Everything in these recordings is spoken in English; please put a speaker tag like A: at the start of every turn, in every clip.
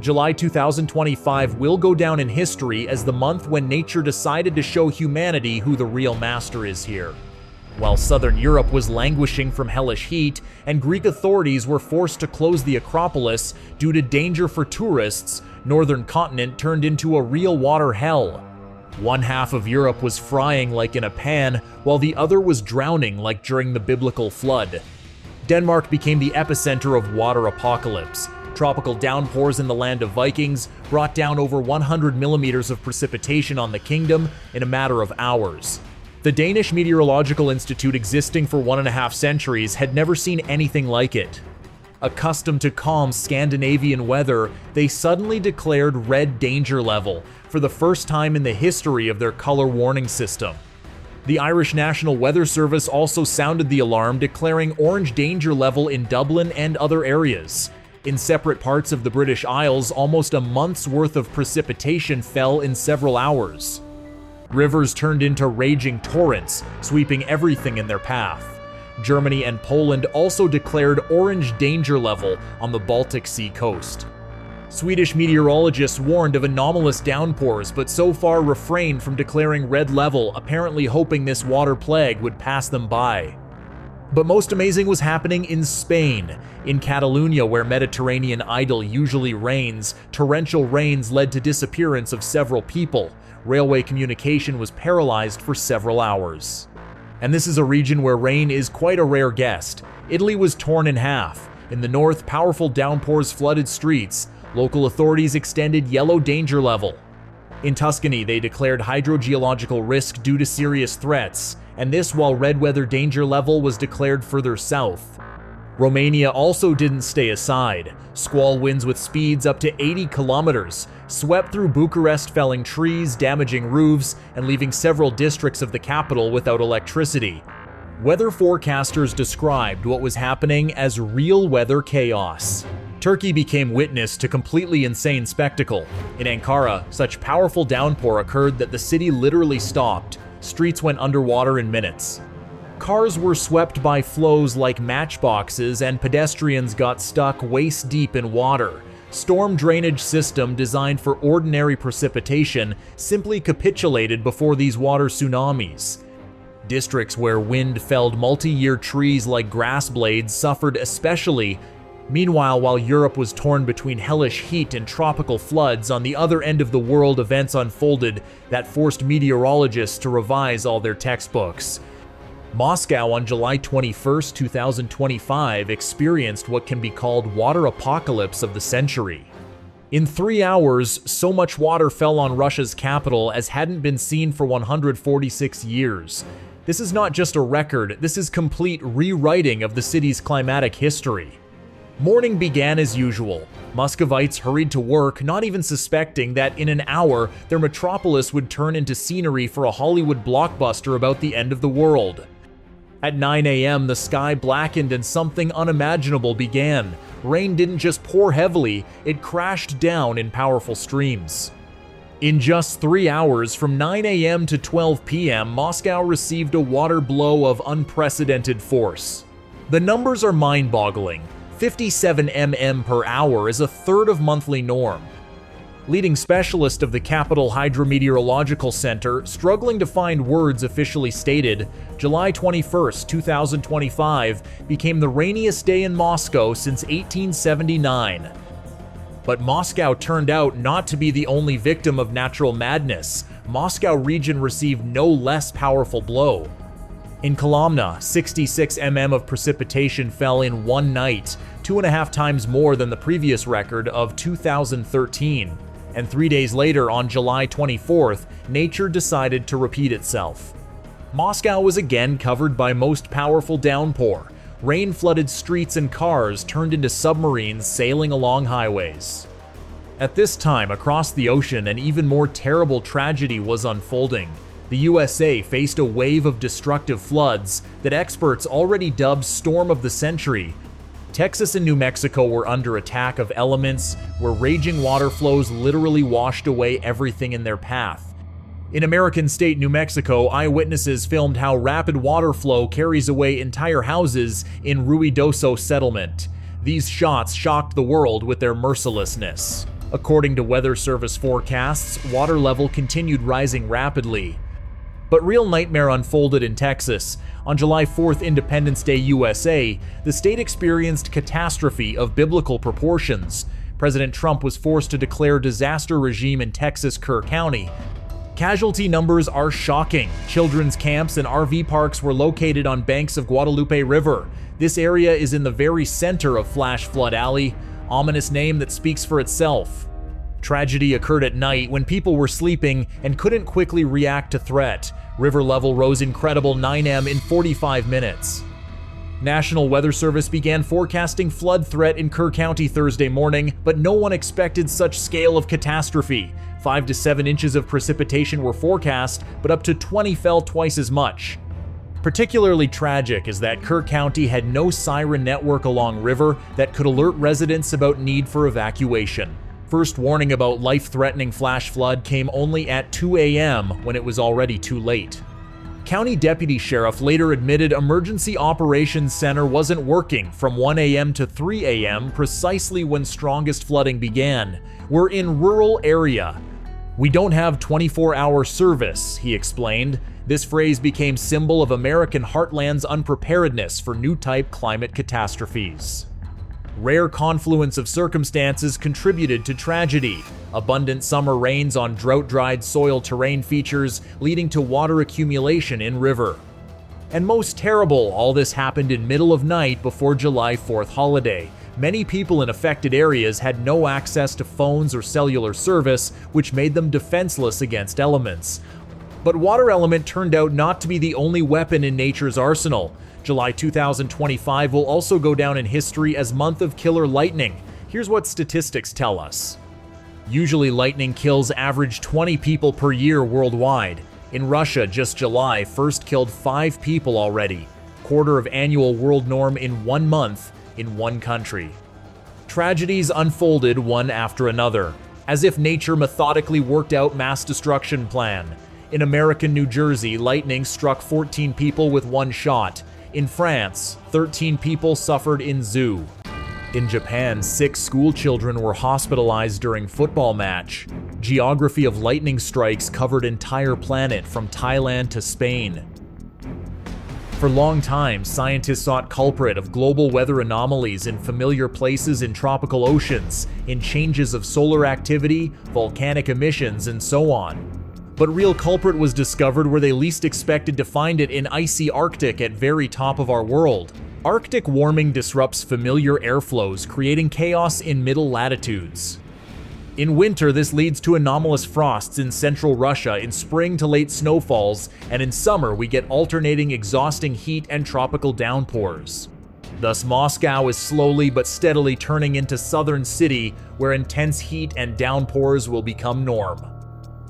A: July 2025 will go down in history as the month when nature decided to show humanity who the real master is here. While southern Europe was languishing from hellish heat and Greek authorities were forced to close the Acropolis due to danger for tourists, northern continent turned into a real water hell. One half of Europe was frying like in a pan, while the other was drowning like during the biblical flood. Denmark became the epicenter of water apocalypse. Tropical downpours in the land of Vikings brought down over 100 millimeters of precipitation on the kingdom in a matter of hours. The Danish Meteorological Institute, existing for 1.5 centuries, had never seen anything like it. Accustomed to calm Scandinavian weather, they suddenly declared red danger level for the first time in the history of their color warning system. The Irish National Weather Service also sounded the alarm, declaring orange danger level in Dublin and other areas. In separate parts of the British Isles, almost a month's worth of precipitation fell in several hours. Rivers turned into raging torrents, sweeping everything in their path. Germany and Poland also declared orange danger level on the Baltic Sea coast. Swedish meteorologists warned of anomalous downpours, but so far refrained from declaring red level, apparently hoping this water plague would pass them by. But most amazing was happening in Spain. In Catalonia, where Mediterranean idle usually rains, torrential rains led to disappearance of several people. Railway communication was paralyzed for several hours. And this is a region where rain is quite a rare guest. Italy was torn in half. In the north, powerful downpours flooded streets. Local authorities extended yellow danger level. In Tuscany, they declared hydrogeological risk due to serious threats, and this while red weather danger level was declared further south. Romania also didn't stay aside. Squall winds with speeds up to 80 kilometers swept through Bucharest, felling trees, damaging roofs, and leaving several districts of the capital without electricity. Weather forecasters described what was happening as real weather chaos. Turkey became witness to completely insane spectacle. In Ankara, such powerful downpour occurred that the city literally stopped. Streets went underwater in minutes. Cars were swept by flows like matchboxes, and pedestrians got stuck waist deep in water. Storm drainage system designed for ordinary precipitation simply capitulated before these water tsunamis. Districts where wind felled multi-year trees like grass blades suffered especially. Meanwhile, while Europe was torn between hellish heat and tropical floods, on the other end of the world events unfolded that forced meteorologists to revise all their textbooks. Moscow on July 21, 2025 experienced what can be called water apocalypse of the century. In 3 hours, so much water fell on Russia's capital as hadn't been seen for 146 years. This is not just a record, this is complete rewriting of the city's climatic history. Morning began as usual. Muscovites hurried to work, not even suspecting that in an hour, their metropolis would turn into scenery for a Hollywood blockbuster about the end of the world. At 9 a.m., the sky blackened and something unimaginable began. Rain didn't just pour heavily, it crashed down in powerful streams. In just 3 hours, from 9 a.m. to 12 p.m., Moscow received a water blow of unprecedented force. The numbers are mind-boggling. 57 mm per hour is a third of monthly norm. Leading specialist of the Capital Hydrometeorological Center, struggling to find words, officially stated, July 21, 2025 became the rainiest day in Moscow since 1879. But Moscow turned out not to be the only victim of natural madness. Moscow region received no less powerful blow. In Kolomna, 66 mm of precipitation fell in one night, 2.5 times more than the previous record of 2013. And 3 days later, on July 24th, nature decided to repeat itself. Moscow was again covered by most powerful downpour. Rain flooded streets and cars turned into submarines sailing along highways. At this time, across the ocean, an even more terrible tragedy was unfolding. The USA faced a wave of destructive floods that experts already dubbed Storm of the Century. Texas and New Mexico were under attack of elements where raging water flows literally washed away everything in their path. In American state New Mexico, eyewitnesses filmed how rapid water flow carries away entire houses in Ruidoso settlement. These shots shocked the world with their mercilessness. According to Weather Service forecasts, water level continued rising rapidly. But real nightmare unfolded in Texas. On July 4th, Independence Day, USA, the state experienced catastrophe of biblical proportions. President Trump was forced to declare disaster regime in Texas Kerr County. Casualty numbers are shocking. Children's camps and RV parks were located on banks of Guadalupe River. This area is in the very center of Flash Flood Alley, ominous name that speaks for itself. Tragedy occurred at night when people were sleeping and couldn't quickly react to threat. River level rose incredible 9 m in 45 minutes. National Weather Service began forecasting flood threat in Kerr County Thursday morning, but no one expected such scale of catastrophe. 5 to 7 inches of precipitation were forecast, but up to 20 fell twice as much. Particularly tragic is that Kerr County had no siren network along river that could alert residents about need for evacuation. First warning about life-threatening flash flood came only at 2 a.m. when it was already too late. County Deputy Sheriff later admitted Emergency Operations Center wasn't working from 1 a.m. to 3 a.m. precisely when strongest flooding began. We're in rural area. We don't have 24-hour service, he explained. This phrase became symbol of American heartland's unpreparedness for new type climate catastrophes. Rare confluence of circumstances contributed to tragedy. Abundant summer rains on drought-dried soil terrain features, leading to water accumulation in river. And most terrible, all this happened in middle of night before July 4th holiday. Many people in affected areas had no access to phones or cellular service, which made them defenseless against elements. But water element turned out not to be the only weapon in nature's arsenal. July 2025 will also go down in history as month of killer lightning. Here's what statistics tell us. Usually lightning kills average 20 people per year worldwide. In Russia, just July 1st killed 5 people already, quarter of annual world norm in 1 month in one country. Tragedies unfolded one after another, as if nature methodically worked out mass destruction plan. In American New Jersey, lightning struck 14 people with one shot. In France, 13 people suffered in zoo. In Japan, 6 school children were hospitalized during football match. Geography of lightning strikes covered entire planet from Thailand to Spain. For long time, scientists sought culprit of global weather anomalies in familiar places in tropical oceans, in changes of solar activity, volcanic emissions, and so on. But real culprit was discovered where they least expected to find it, in icy Arctic at very top of our world. Arctic warming disrupts familiar airflows, creating chaos in middle latitudes. In winter, this leads to anomalous frosts in central Russia, in spring to late snowfalls, and in summer we get alternating exhausting heat and tropical downpours. Thus, Moscow is slowly but steadily turning into southern city, where intense heat and downpours will become norm.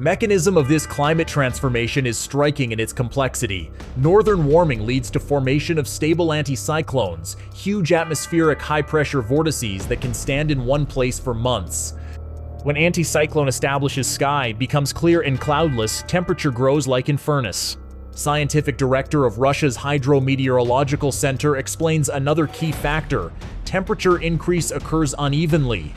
A: Mechanism of this climate transformation is striking in its complexity. Northern warming leads to formation of stable anticyclones, huge atmospheric high-pressure vortices that can stand in one place for months. When anticyclone establishes sky, becomes clear and cloudless, temperature grows like in furnace. Scientific director of Russia's Hydrometeorological Center explains another key factor: temperature increase occurs unevenly.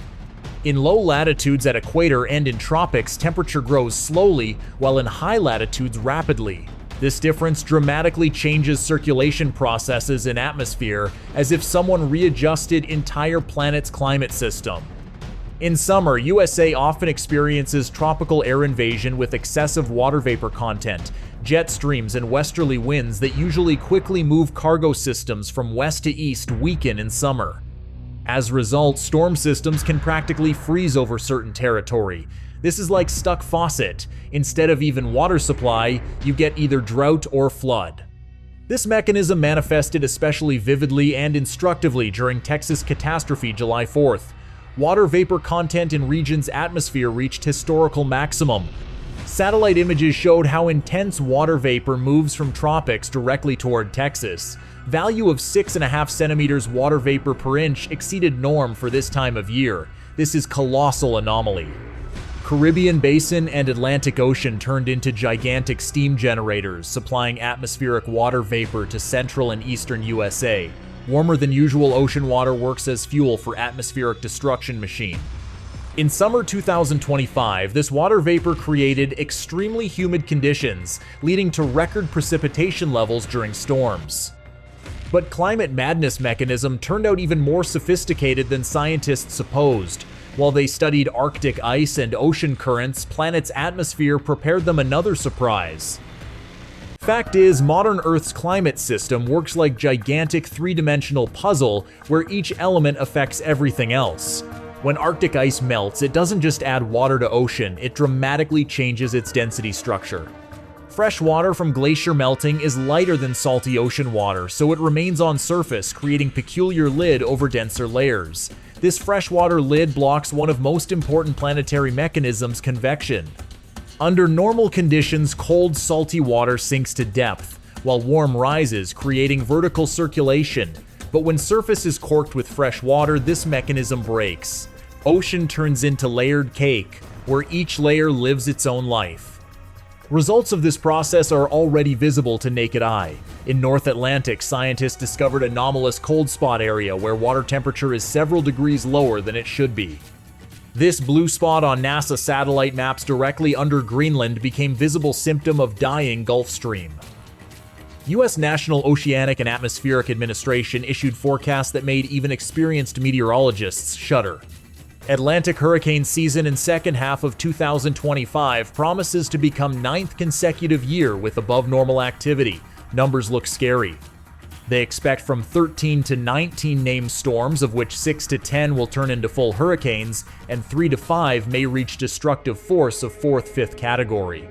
A: In low latitudes at equator and in tropics, temperature grows slowly, while in high latitudes rapidly. This difference dramatically changes circulation processes in atmosphere, as if someone readjusted entire planet's climate system. In summer, USA often experiences tropical air invasion with excessive water vapor content, jet streams and westerly winds that usually quickly move cargo systems from west to east weaken in summer. As a result, storm systems can practically freeze over certain territory. This is like stuck faucet. Instead of even water supply, you get either drought or flood. This mechanism manifested especially vividly and instructively during Texas catastrophe July 4th. Water vapor content in region's atmosphere reached historical maximum. Satellite images showed how intense water vapor moves from tropics directly toward Texas. Value of 6.5 centimeters water vapor per inch exceeded norm for this time of year. This is colossal anomaly. Caribbean Basin and Atlantic Ocean turned into gigantic steam generators, supplying atmospheric water vapor to central and eastern USA. Warmer than usual ocean water works as fuel for atmospheric destruction machine. In summer 2025, this water vapor created extremely humid conditions, leading to record precipitation levels during storms. But climate madness mechanism turned out even more sophisticated than scientists supposed. While they studied Arctic ice and ocean currents, planet's atmosphere prepared them another surprise. Fact is, modern Earth's climate system works like gigantic three-dimensional puzzle where each element affects everything else. When Arctic ice melts, it doesn't just add water to ocean, it dramatically changes its density structure. Fresh water from glacier melting is lighter than salty ocean water, so it remains on surface, creating peculiar lid over denser layers. This freshwater lid blocks one of most important planetary mechanisms, convection. Under normal conditions, cold, salty water sinks to depth, while warm rises, creating vertical circulation. But when surface is corked with fresh water, this mechanism breaks. Ocean turns into layered cake, where each layer lives its own life. Results of this process are already visible to naked eye. In North Atlantic, scientists discovered an anomalous cold spot area where water temperature is several degrees lower than it should be. This blue spot on NASA satellite maps directly under Greenland became visible symptom of dying Gulf Stream. U.S. National Oceanic and Atmospheric Administration issued forecasts that made even experienced meteorologists shudder. Atlantic hurricane season in second half of 2025 promises to become ninth consecutive year with above-normal activity. Numbers look scary. They expect from 13 to 19 named storms, of which 6 to 10 will turn into full hurricanes, and 3 to 5 may reach destructive force of 4th, 5th category.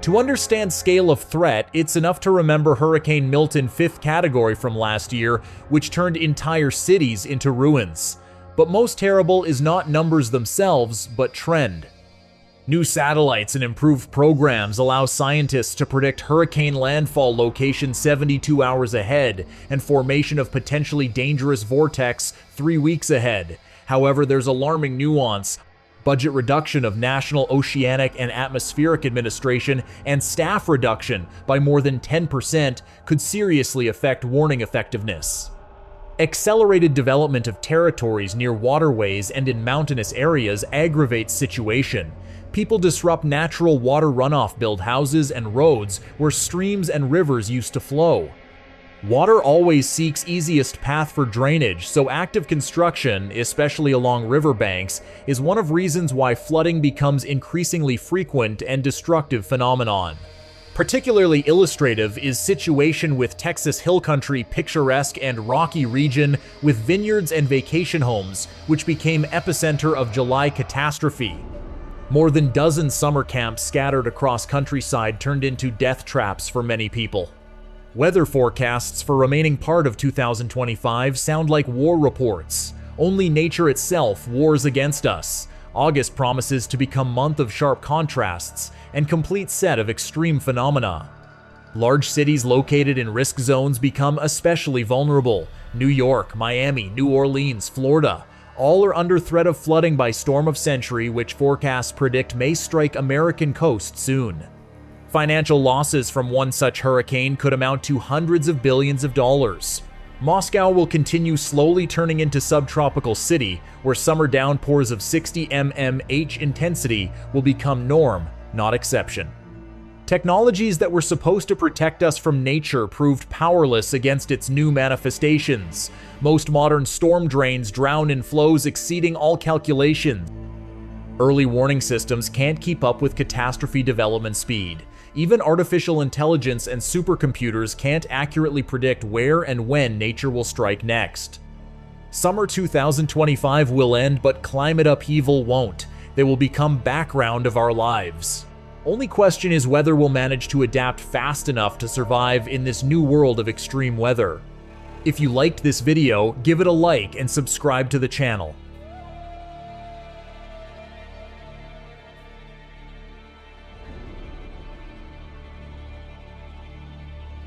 A: To understand scale of threat, it's enough to remember Hurricane Milton 5th category from last year, which turned entire cities into ruins. But most terrible is not numbers themselves, but trend. New satellites and improved programs allow scientists to predict hurricane landfall location 72 hours ahead and formation of potentially dangerous vortex 3 weeks ahead. However, there's alarming nuance. Budget reduction of National Oceanic and Atmospheric Administration and staff reduction by more than 10% could seriously affect warning effectiveness. Accelerated development of territories near waterways and in mountainous areas aggravates situation. People disrupt natural water runoff, build houses and roads where streams and rivers used to flow. Water always seeks easiest path for drainage, so active construction, especially along riverbanks, is one of reasons why flooding becomes increasingly frequent and destructive phenomenon. Particularly illustrative is situation with Texas Hill Country, picturesque and rocky region with vineyards and vacation homes, which became epicenter of July catastrophe. More than dozen summer camps scattered across countryside turned into death traps for many people. Weather forecasts for remaining part of 2025 sound like war reports. Only nature itself wars against us. August promises to become month of sharp contrasts and complete set of extreme phenomena. Large cities located in risk zones become especially vulnerable. New York, Miami, New Orleans, Florida, all are under threat of flooding by storm of century, which forecasts predict may strike American coast soon. Financial losses from one such hurricane could amount to hundreds of billions of dollars. Moscow will continue slowly turning into subtropical city, where summer downpours of 60 mmH intensity will become norm, not exception. Technologies that were supposed to protect us from nature proved powerless against its new manifestations. Most modern storm drains drown in flows exceeding all calculations. Early warning systems can't keep up with catastrophe development speed. Even artificial intelligence and supercomputers can't accurately predict where and when nature will strike next. Summer 2025 will end, but climate upheaval won't. They will become background of our lives. Only question is whether we'll manage to adapt fast enough to survive in this new world of extreme weather. If you liked this video, give it a like and subscribe to the channel.